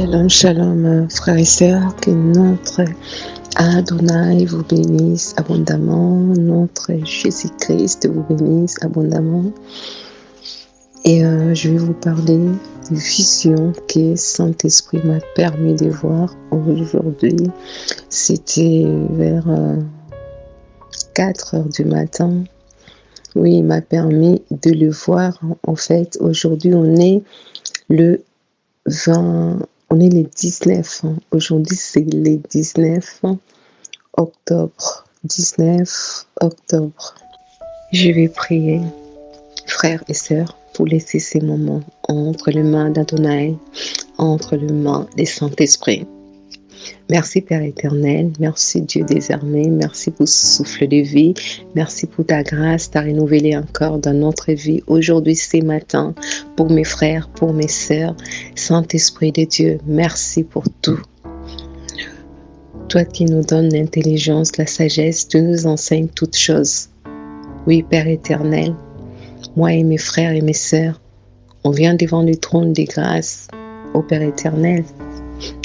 Shalom, shalom, frères et sœurs, que notre Adonai vous bénisse abondamment, notre Jésus-Christ vous bénisse abondamment. Et je vais vous parler d'une vision que Saint-Esprit m'a permis de voir aujourd'hui. C'était vers 4 heures du matin. Oui, il m'a permis de le voir. En fait, aujourd'hui, on est le 19. Aujourd'hui, c'est le 19 octobre. 19 octobre. Je vais prier, frères et sœurs, pour laisser ces moments entre les mains d'Adonai, entre les mains des Saint-Esprit. Merci Père éternel, merci Dieu des armées, merci pour ce souffle de vie, merci pour ta grâce, ta renouvelée encore dans notre vie aujourd'hui, ce matin, pour mes frères, pour mes sœurs. Saint-Esprit de Dieu, merci pour tout. Toi qui nous donnes l'intelligence, la sagesse, tu nous enseignes toutes choses. Oui Père éternel, moi et mes frères et mes sœurs, on vient devant le trône des grâces, ô Père éternel.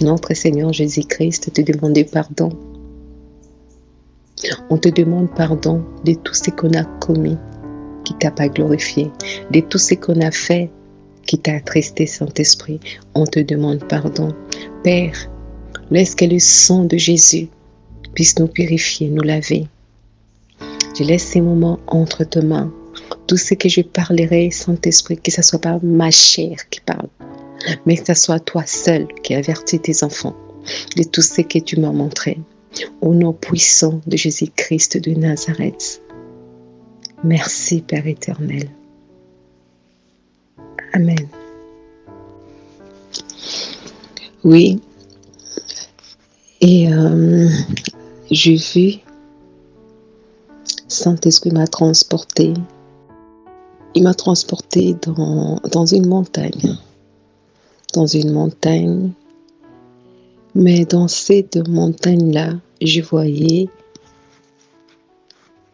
Notre Seigneur Jésus-Christ te demande pardon. On te demande pardon de tout ce qu'on a commis qui t'a pas glorifié, de tout ce qu'on a fait qui t'a attristé, Saint-Esprit. On te demande pardon. Père, laisse que le sang de Jésus puisse nous purifier, nous laver. Je laisse ces moments entre tes mains. Tout ce que je parlerai, Saint-Esprit, que ce ne soit pas ma chair qui parle, mais que ce soit toi seul qui avertis tes enfants de tout ce que tu m'as montré. Au nom puissant de Jésus-Christ de Nazareth. Merci Père éternel. Amen. Oui. Et j'ai vu Saint-Esprit m'a transporté. Il m'a transporté dans une montagne. Dans une montagne. Mais dans cette montagne-là, je voyais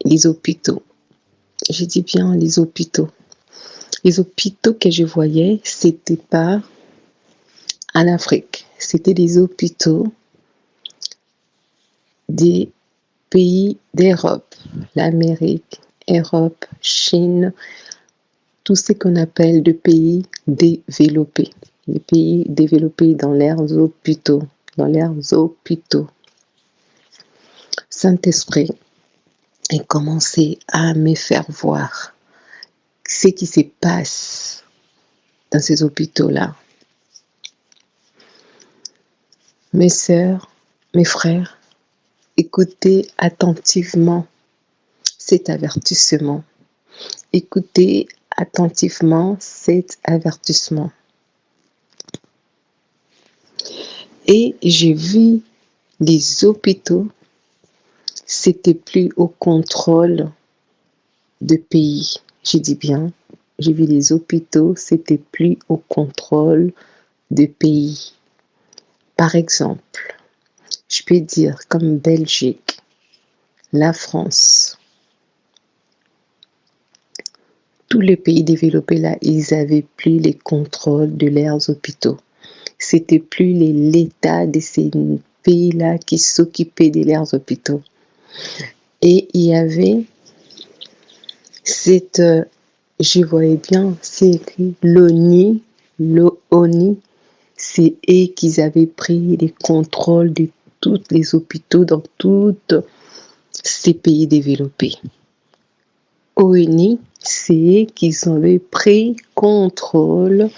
les hôpitaux. Je dis bien les hôpitaux. Les hôpitaux que je voyais, c'était pas en Afrique. C'était des hôpitaux des pays d'Europe, l'Amérique, Europe, Chine, tout ce qu'on appelle des pays développés. Les pays développés dans leurs hôpitaux. Saint-Esprit a commencé à me faire voir ce qui se passe dans ces hôpitaux-là. Mes sœurs, mes frères, écoutez attentivement cet avertissement. Écoutez attentivement cet avertissement. Et j'ai vu les hôpitaux, c'était plus au contrôle de pays. Je dis bien, j'ai vu les hôpitaux, c'était plus au contrôle de pays. Par exemple, je peux dire comme Belgique, la France, tous les pays développés là, ils avaient plus les contrôles de leurs hôpitaux. C'était plus l'État de ces pays-là qui s'occupaient de leurs hôpitaux. Et il y avait cette, je voyais bien, c'est écrit l'ONU, c'est eux qui avaient pris les contrôles de tous les hôpitaux dans tous ces pays développés. ONU, c'est eux qui avaient pris contrôle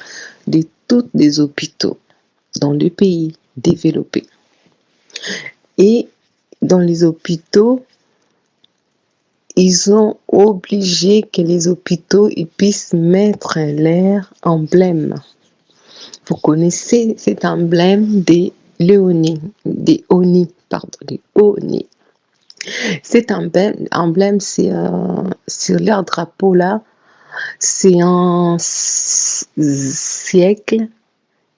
de tous les hôpitaux dans les pays développés. Et dans les hôpitaux, ils ont obligé que les hôpitaux ils puissent mettre leur emblème. Vous connaissez cet emblème des ONU. Cet emblème, c'est sur leur drapeau là, c'est un siècle.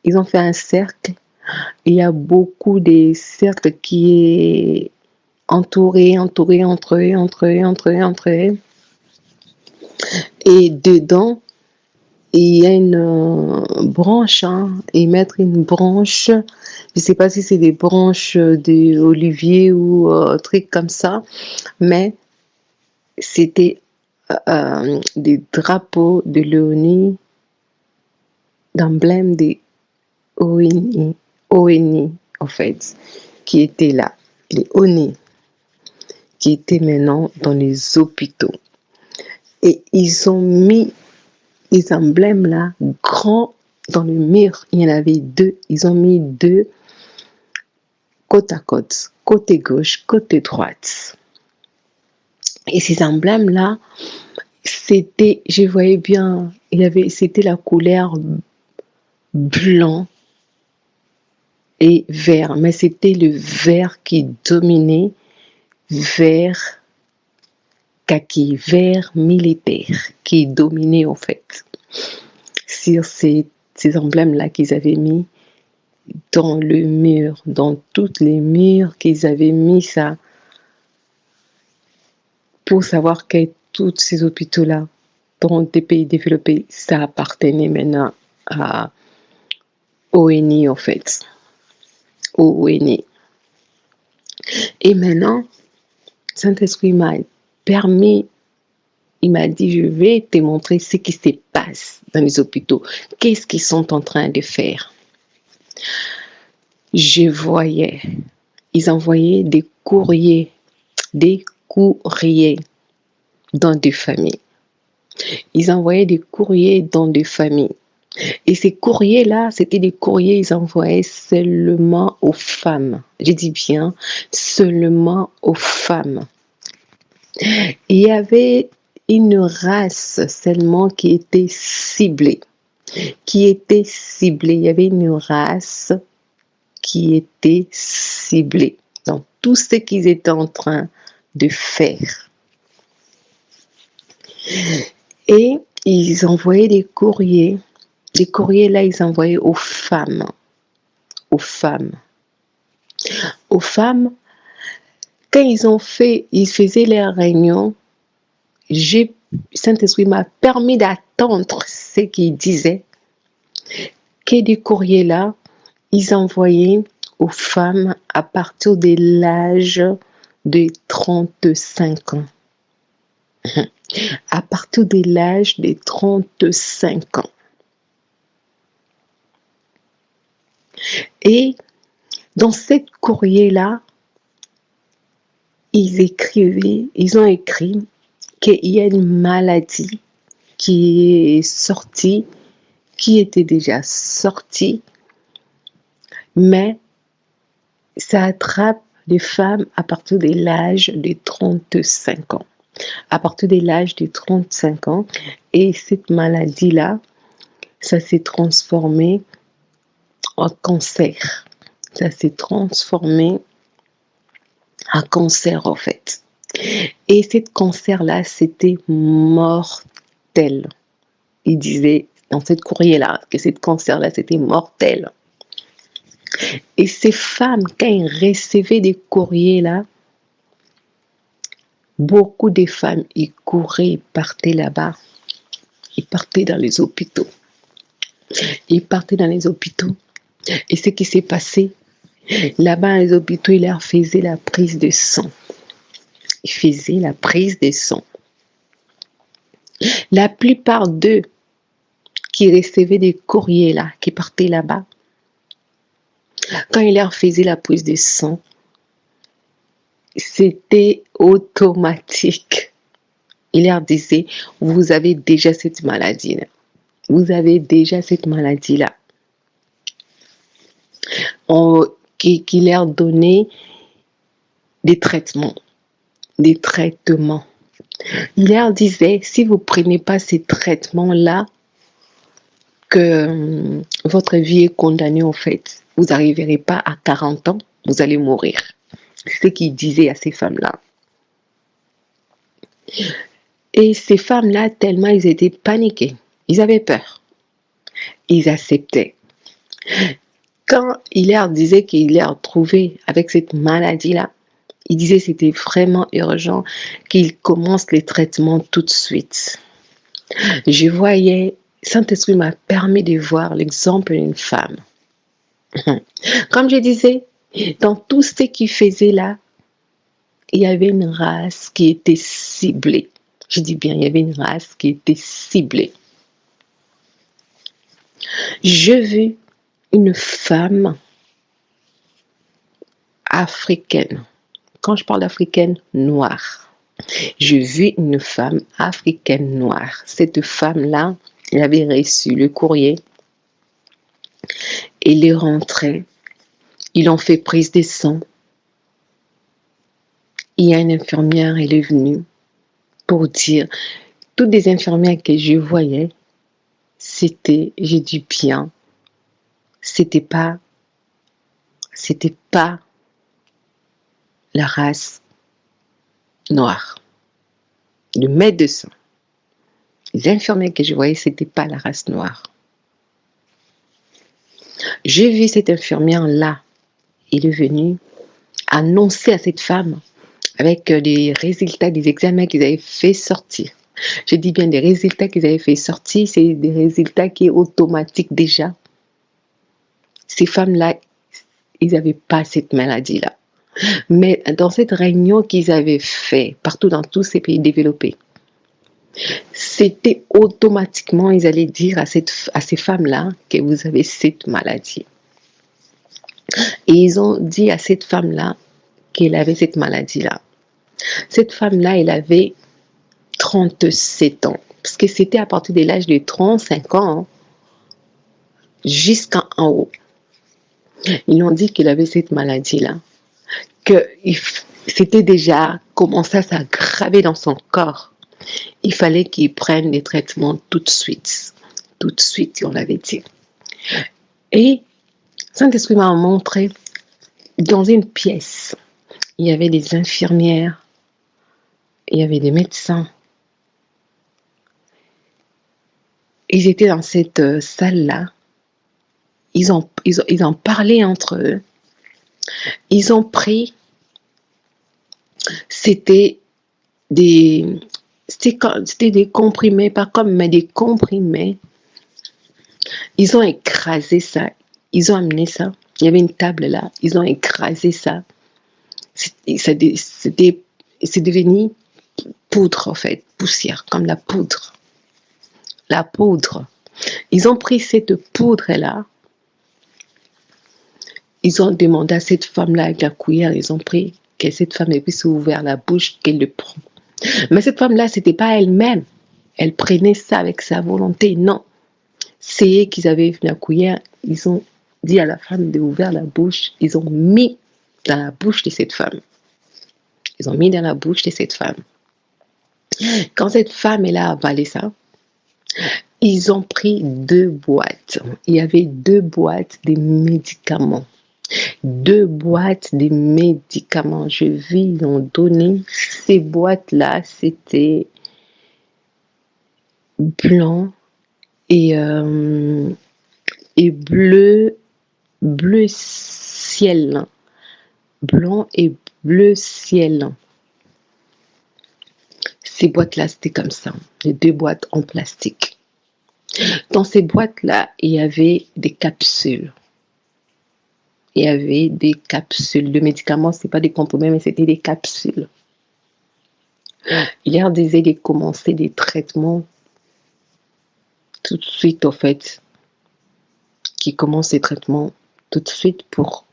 Ils ont fait un cercle. Il y a beaucoup de cercles qui est entouré entre eux. Et dedans, il y a une branche, hein, et mettre une branche, je ne sais pas si c'est des branches d'olivier ou un truc comme ça, mais c'était des drapeaux de l'ONU, d'emblèmes des ONU, en fait, qui étaient là, les ONU, qui étaient maintenant dans les hôpitaux. Et ils ont mis les emblèmes là, grands, dans le mur. Il y en avait 2. Ils ont mis 2 côte à côte, côté gauche, côté droite. Et ces emblèmes là, c'était, je voyais bien, c'était la couleur blanc et vert, mais c'était le vert qui dominait, vert kaki, vert militaire, qui dominait en fait sur ces emblèmes-là qu'ils avaient mis dans le mur, dans tous les murs qu'ils avaient mis ça, pour savoir que tous ces hôpitaux-là, dans des pays développés, ça appartenait maintenant à ONU en fait, au ONU. Et maintenant, Saint-Esprit m'a permis, il m'a dit, je vais te montrer ce qui se passe dans les hôpitaux. Qu'est-ce qu'ils sont en train de faire? Je voyais, ils envoyaient des courriers dans des familles. Ils envoyaient des courriers dans des familles. Et ces courriers-là, c'était des courriers, ils envoyaient seulement aux femmes. Je dis bien, seulement aux femmes. Il y avait une race seulement qui était ciblée. Il y avait une race qui était ciblée dans tout ce qu'ils étaient en train de faire. Et ils envoyaient des courriers. Les courriers-là, ils envoyaient aux femmes. Aux femmes. Aux femmes, quand ils faisaient leur réunion, Saint-Esprit m'a permis d'attendre ce qu'ils disaient. Que des courriers-là, ils envoyaient aux femmes à partir de l'âge de 35 ans. À partir de l'âge de 35 ans. Et dans cette courrier-là, ils ont écrit qu'il y a une maladie qui est sortie, qui était déjà sortie, mais ça attrape les femmes à partir de l'âge de 35 ans. À partir de l'âge de 35 ans, et cette maladie-là, ça s'est transformé en cancer. Ça s'est transformé en cancer en fait. Et ce cancer-là, c'était mortel. Il disait dans ce courrier-là que ce cancer-là, c'était mortel. Et ces femmes, quand elles recevaient des courriers-là, beaucoup de femmes, ils couraient, ils partaient là-bas. Ils partaient dans les hôpitaux. Ils partaient dans les hôpitaux. Et ce qui s'est passé, là-bas, les hôpitaux, ils leur faisaient la prise de sang. Ils faisaient la prise de sang. La plupart d'eux qui recevaient des courriers là, qui partaient là-bas, quand ils leur faisaient la prise de sang, c'était automatique. Il leur disait, vous avez déjà cette maladie-là. Vous avez déjà cette maladie-là. Qui leur donnait des traitements. Des traitements. Il leur disait, si vous ne prenez pas ces traitements-là, que votre vie est condamnée en fait. Vous n'arriverez pas à 40 ans, vous allez mourir. C'est ce qu'il disait à ces femmes-là. Et ces femmes-là, tellement ils étaient paniqués, ils avaient peur. Ils acceptaient. Quand il leur disait qu'il leur trouvait avec cette maladie-là, il disait que c'était vraiment urgent qu'ils commencent les traitements tout de suite. Je voyais Saint-Esprit m'a permis de voir l'exemple d'une femme. Comme je disais, dans tout ce qu'il faisait là, il y avait une race qui était ciblée. Je dis bien, il y avait une race qui était ciblée. Je vis une femme africaine. Quand je parle d'africaine, noire. Je vis une femme africaine noire. Cette femme-là, elle avait reçu le courrier. Elle est rentrée. Ils ont fait prise de sang. Il y a une infirmière, elle est venue pour dire, toutes les infirmières que je voyais, c'était, j'ai dit bien, c'était pas la race noire. Le médecin, les infirmières que je voyais, c'était pas la race noire. J'ai vu cette infirmière-là, elle est venue annoncer à cette femme avec les résultats des examens qu'ils avaient fait sortir. Je dis bien des résultats qu'ils avaient fait sortir, c'est des résultats qui sont automatiques déjà. Ces femmes-là, ils n'avaient pas cette maladie-là. Mais dans cette réunion qu'ils avaient fait partout dans tous ces pays développés, c'était automatiquement, ils allaient dire à ces femmes-là que vous avez cette maladie. Et ils ont dit à cette femme-là qu'elle avait cette maladie-là. Cette femme-là, elle avait 37 ans. Parce que c'était à partir de l'âge de 35 ans jusqu'en haut. Ils ont dit qu'elle avait cette maladie-là. Que c'était déjà commencé à s'aggraver dans son corps. Il fallait qu'il prenne des traitements tout de suite. Tout de suite, on l'avait dit. Et Saint-Esprit m'a montré dans une pièce, il y avait des infirmières, il y avait des médecins. Ils étaient dans cette salle-là. Ils ont parlé entre eux. Ils ont pris, c'était des comprimés, pas comme, mais des comprimés. Ils ont écrasé ça. Ils ont amené ça. Il y avait une table là. Ils ont écrasé ça. C'est devenu poudre, en fait. Poussière, comme la poudre. La poudre. Ils ont pris cette poudre-là. Ils ont demandé à cette femme-là avec la cuillère, ils ont pris que cette femme puisse ouvrir la bouche, qu'elle le prend. Mais cette femme-là, ce n'était pas elle-même. Elle prenait ça avec sa volonté. Non. C'est eux qui avaient la cuillère. Ils ont dit à la femme d'ouvrir la bouche. Ils ont mis dans la bouche de cette femme. Ils ont mis dans la bouche de cette femme. Quand cette femme, elle a avalé ça, ils ont pris 2 boîtes. Il y avait 2 boîtes de médicaments. 2 boîtes de médicaments. Je vis, ils ont donné ces boîtes-là. C'était blanc et bleu ciel. Blanc et bleu ciel. Ces boîtes-là, c'était comme ça. Les 2 boîtes en plastique. Dans ces boîtes-là, il y avait des capsules. Il y avait des capsules de médicaments, ce n'est pas des comprimés, mais c'était des capsules. Il leur disait de commencer des traitements tout de suite, en fait. Qui commencent ces traitements tout de suite pour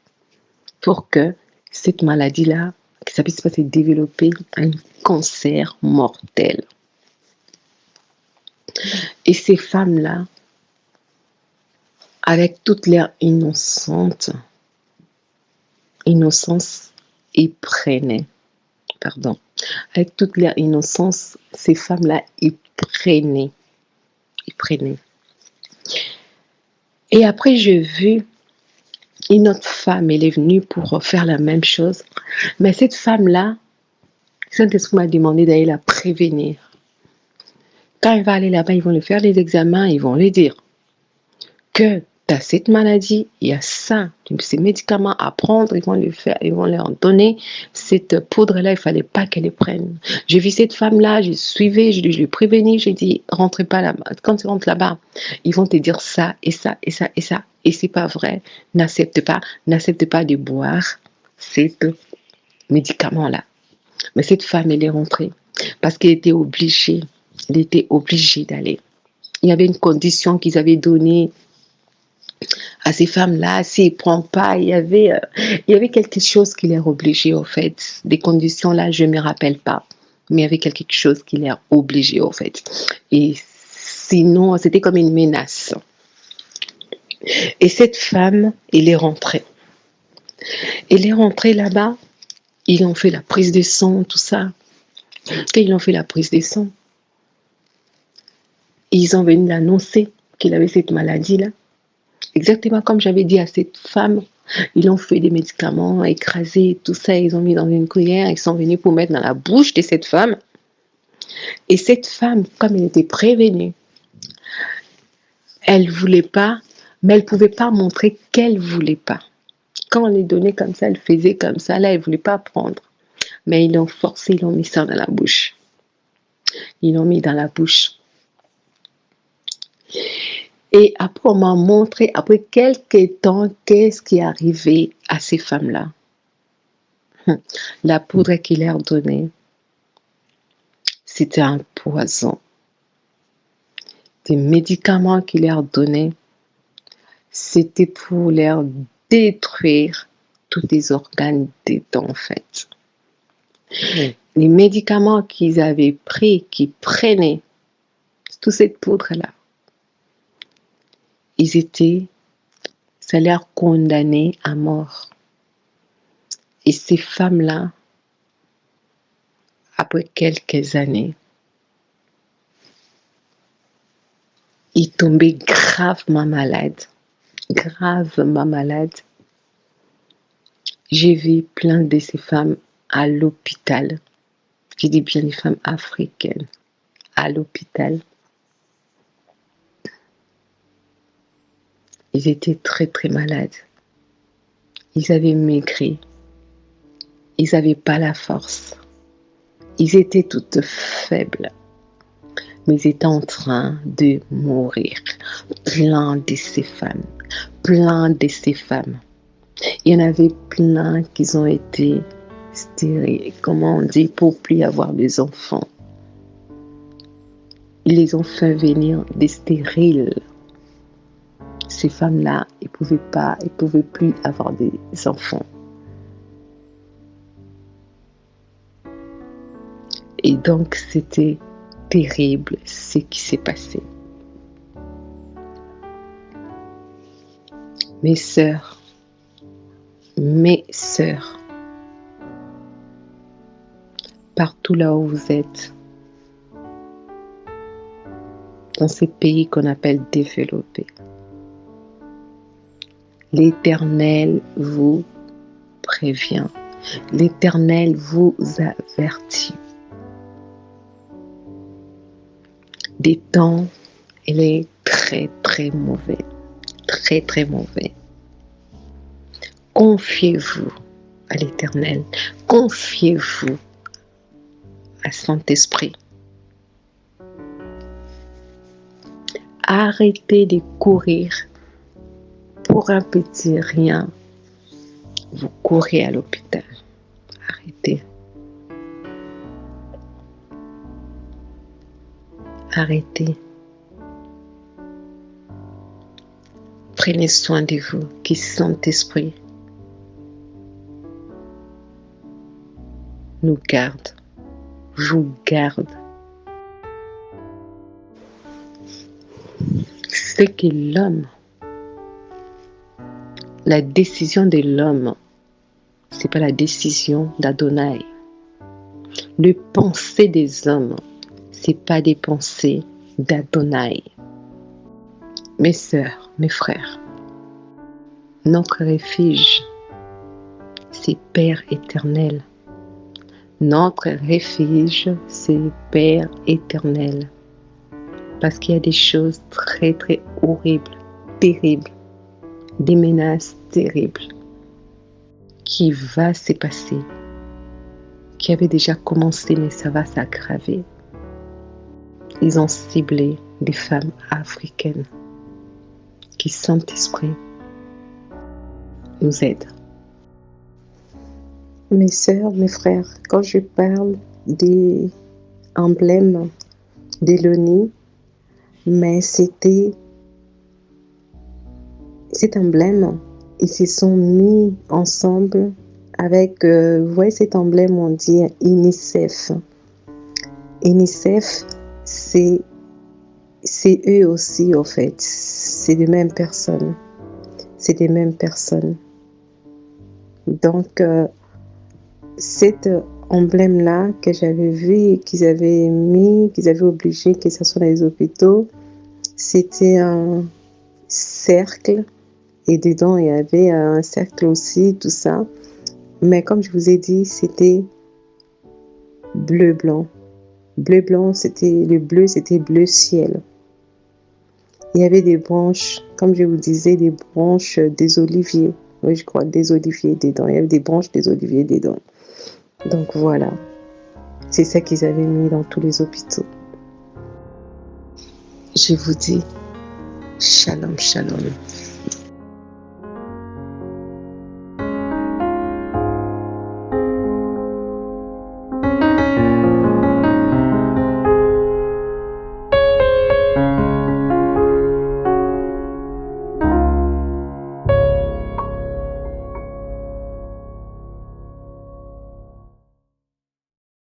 que cette maladie-là, que ça puisse pas se développer un cancer mortel. Et ces femmes-là, avec toute leur innocence, ils prenaient, avec toute leur innocence, ces femmes-là, ils prenaient. Et après, j'ai vu une autre femme, elle est venue pour faire la même chose. Mais cette femme-là, Saint-Esprit m'a demandé d'aller la prévenir. Quand elle va aller là-bas, ils vont lui faire les examens, ils vont lui dire que tu as cette maladie, il y a ça, ces médicaments à prendre, ils vont leur donner cette poudre-là, il ne fallait pas qu'elle les prenne. J'ai vu cette femme-là, je l'ai prévenue, j'ai dit, rentrez pas là-bas. Quand tu rentres là-bas, ils vont te dire ça et ça et ça et ça. Et c'est pas vrai. N'accepte pas de boire ces médicaments-là. Mais cette femme, elle est rentrée parce qu'elle était obligée. Elle était obligée d'aller. Il y avait une condition qu'ils avaient donnée à ces femmes-là. S'ils ne prennent pas, il y avait quelque chose qui les obligeait, au fait. Des conditions-là, je ne me rappelle pas. Mais il y avait quelque chose qui les obligeait, au fait. Et sinon, c'était comme une menace. Et cette femme, elle est rentrée. Elle est rentrée là-bas. Ils ont fait la prise de sang, tout ça. Quand ils ont fait la prise de sang, ils ont venu l'annoncer qu'il avait cette maladie-là. Exactement comme j'avais dit à cette femme, ils ont fait des médicaments, écrasés, tout ça, ils ont mis dans une cuillère, ils sont venus pour mettre dans la bouche de cette femme. Et cette femme, comme elle était prévenue, elle ne voulait pas, mais elle ne pouvait pas montrer qu'elle ne voulait pas. Quand on les donnait comme ça, elle faisait comme ça, là, elle ne voulait pas prendre. Mais ils l'ont forcé, ils l'ont mis ça dans la bouche. Ils l'ont mis dans la bouche. Et après, on m'a montré, après quelques temps, qu'est-ce qui est arrivé à ces femmes-là. La poudre qu'il leur donnait, c'était un poison. Des médicaments qu'il leur donnait, c'était pour leur détruire tous les organes dedans, en fait. Les médicaments qu'ils avaient pris, qu'ils prenaient, toute cette poudre-là, ça leur condamnait à mort. Et ces femmes-là, après quelques années, ils tombaient gravement malades. Gravement malades. J'ai vu plein de ces femmes à l'hôpital. Je dis bien les femmes africaines à l'hôpital. Ils étaient très très malades. Ils avaient maigri. Ils n'avaient pas la force. Ils étaient toutes faibles. Mais ils étaient en train de mourir. Plein de ces femmes. Plein de ces femmes. Il y en avait plein qui ont été stériles. Comment on dit, pour plus avoir des enfants. Ils les ont fait venir des stériles. Ces femmes-là, ils ne pouvaient plus avoir des enfants. Et donc, c'était terrible ce qui s'est passé. Mes sœurs, partout là où vous êtes, dans ces pays qu'on appelle développés, l'Éternel vous prévient, l'Éternel vous avertit. Des temps, il est très très mauvais, très très mauvais. Confiez-vous à l'Éternel, confiez-vous à Saint-Esprit. Arrêtez de courir pour un petit rien. Vous courez à l'hôpital. Arrêtez. Arrêtez. Prenez soin de vous, que Saint-Esprit nous garde, vous garde. C'est que l'homme, la décision de l'homme, c'est pas la décision d'Adonai. Les pensées des hommes, c'est pas des pensées d'Adonai. Mes sœurs, mes frères, notre refuge, c'est Père éternel. Notre refuge, c'est Père éternel. Parce qu'il y a des choses très très horribles, terribles des menaces terribles qui va se passer, qui avait déjà commencé, mais ça va s'aggraver. Ils ont ciblé des femmes africaines. Que Saint-Esprit nous aide. Mes sœurs, mes frères, quand je parle des emblèmes de l'ONU, mais c'était cet emblème, ils se sont mis ensemble avec, vous voyez cet emblème, on dit UNICEF. UNICEF, c'est eux aussi, en fait. C'est les mêmes personnes. C'est des mêmes personnes. Donc, cet emblème-là que j'avais vu, qu'ils avaient mis, qu'ils avaient obligé que ce soit dans les hôpitaux, c'était un cercle. Et dedans, il y avait un cercle aussi, tout ça. Mais comme je vous ai dit, c'était bleu-blanc. Bleu-blanc, c'était le bleu, c'était bleu ciel. Il y avait des branches, comme je vous disais, des branches des oliviers. Oui, je crois, des oliviers dedans. Il y avait des branches des oliviers dedans. Donc voilà. C'est ça qu'ils avaient mis dans tous les hôpitaux. Je vous dis, shalom, shalom.